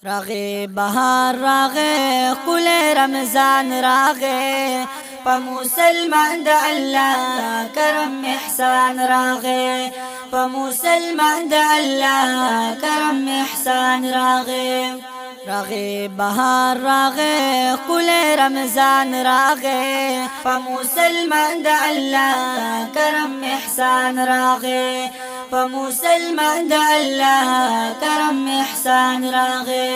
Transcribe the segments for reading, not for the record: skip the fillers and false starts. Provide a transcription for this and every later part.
راغه بهار راغه قل رمضان راغه په مسلمان د الله کرم احسان راغه په مسلمان د الله کرم احسان راغه راغه بهار راغه قل رمضان راغه په مسلمان د الله کرم احسان راغه په مسلمان د الله کرم احسان راغه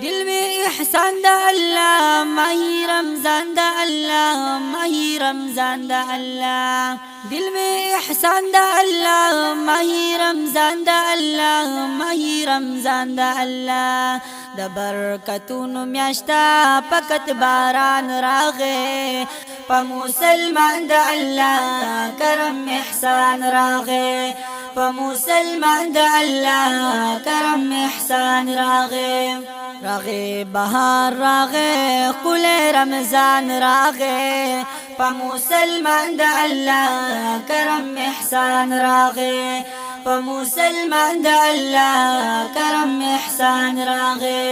دل میں احسان د الله ماہی رمضان د الله ماہی رمضان د الله دل میں احسان د الله ماہی رمضان د الله ماہی رمضان د الله د برکتونو میاشتا پکت باران راغه په مسلمان د الله کرم احسان راغه په مسلمان د الله کرم احسان راغه راغه بهار راغه قل رمضان راغه په مسلمان د الله کرم احسان راغه په مسلمان د الله کرم احسان راغه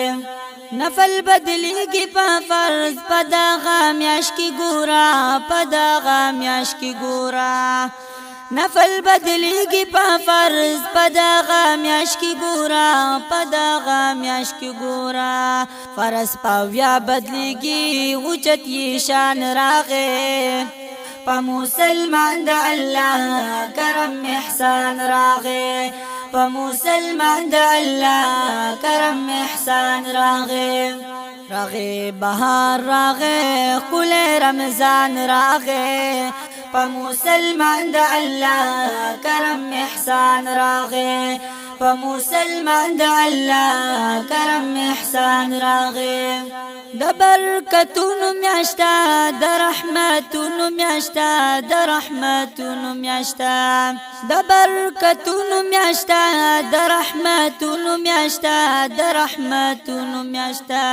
نفل بدلیږي په فرض په دغه میاش کې ګورا په دغه میاش کې ګورا نفل بدلیږي په فرض په دغه میاش کې ګورا په دغه میاش کې ګورا فرض پاویا بدلیږي اوچت یې شان راغه په مسلمان د الله کرم احسان راغه په مسلمان د الله کرم احسان راغه راغه بهار راغه قل رمضان راغه په مسلمان د الله کرم احسان راغه په مسلمان د الله کرم احسان راغه د برکتونو میاشتا د رحمتونو میاشتا د رحمتونو میاشتا د برکتونو میاشتا د رحمتونو میاشتا د رحمتونو میاشتا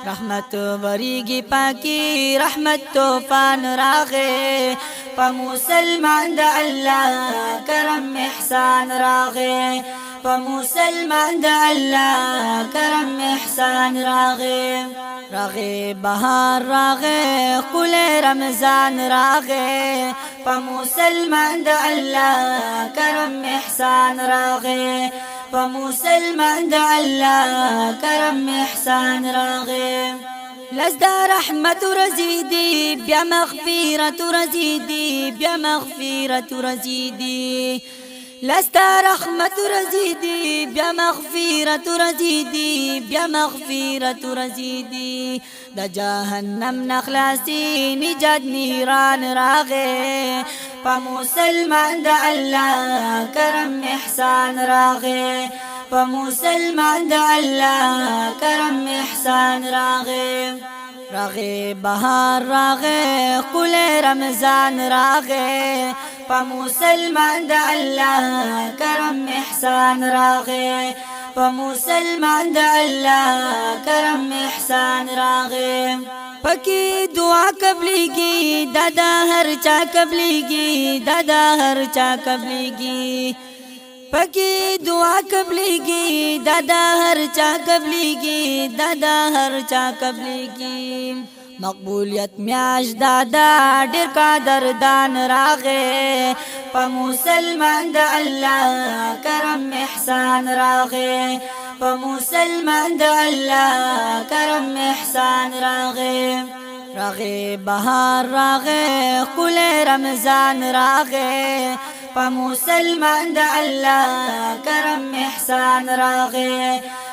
رحمت وریږي پاکي رحمت طوفان راغه په مسلمان د الله کرم احسان راغه په مسلمان د الله کرم احسان راغه راغه بهار راغه قل رمضان راغه په مسلمان د الله کرم احسان راغه په مسلمان د الله کرم احسان راغه لزدا رحمت رزیدی بیا مغفرت رزیدی بیا مغفرت رزیدی لستا رحمت رزیدی بیا مغفرت رزیدی بیا مغفرت رزیدی د جهنم نخلاصی نجات نیران راغه په مسلمان د الله کرم احسان راغه په مسلمان د الله کرم احسان راغه راغه بهار راغه قل رمضان راغه په مسلمان د الله کرم احسان راغه په مسلمان د الله کرم احسان راغه پکی دعا قبلیږي دادا هر چا قبلیږي دادا هر چا قبلیږي پکی دعا قبلیږي دادا هر چا قبلیږي دادا هر چا قبلیږي مقبولیت میاش دادا ډیر قدردان راغه په مسلمان د الله کرم احسان راغه په مسلمان د الله کرم احسان راغه راغه بهار راغه قل رمضان راغه په مسلمان د الله کرم احسان راغه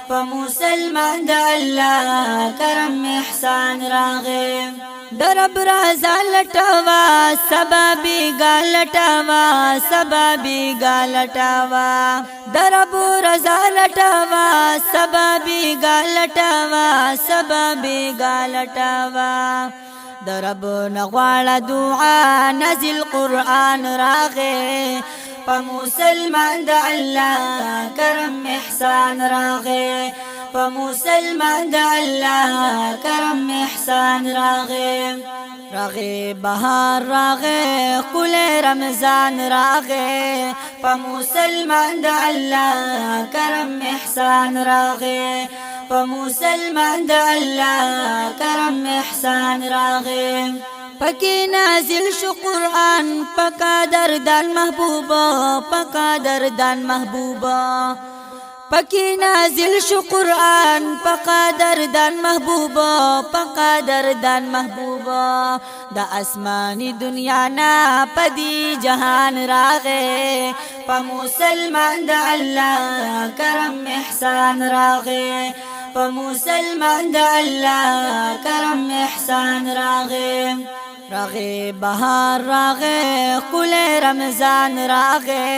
په مسلمان د الله کرم احسان راغه درب رضا لټوا سبب غلټوا سبب غلټوا درب رضا لټوا سبب غلټوا سبب غلټوا درب نغواړه دعا نزل قرآن راغه په مسلمان د الله کرم احسان راغه په مسلمان د الله کرم احسان راغه راغه بهار راغه قل رمضان راغه په مسلمان د الله کرم احسان راغه په مسلمان د الله کرم احسان راغی پکې نازل شو قرآن پکا دردان محبوبا پکا دردان محبوبا پکې نازل شو قرآن پکا دردان محبوبا پکا دردان محبوبا د آسمانی دنیا نا پدی جهان راغې په مسلمان د الله کرم احسان راغې په مسلمان د الله کرم احسان راغې راغې بهار راغې کل رمضان راغې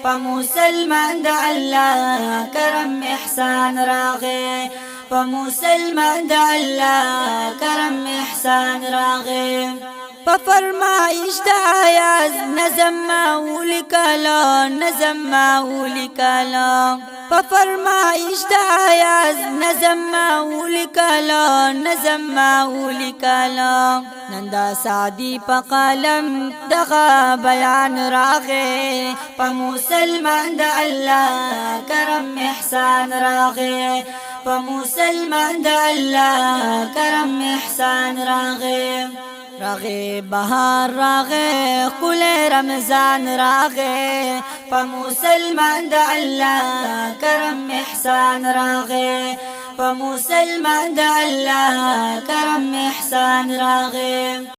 په مسلمان د الله کرم احسان راغې په مسلمان د الله کرم احسان راغې په فرمایش د آیاز نظم معول کلا نظم معول کلا په فرمایش د آیاز نظم معول کلا نظم معول کلا نندا سعدی په قلم دغه بیان راغې په مسلمان د الله کرم احسان راغې په مسلمان د الله کرم احسان راغې راغې بهار راغې کل رمضان راغې په مسلمان د الله کرم احسان راغې په مسلمان د الله کرم احسان راغې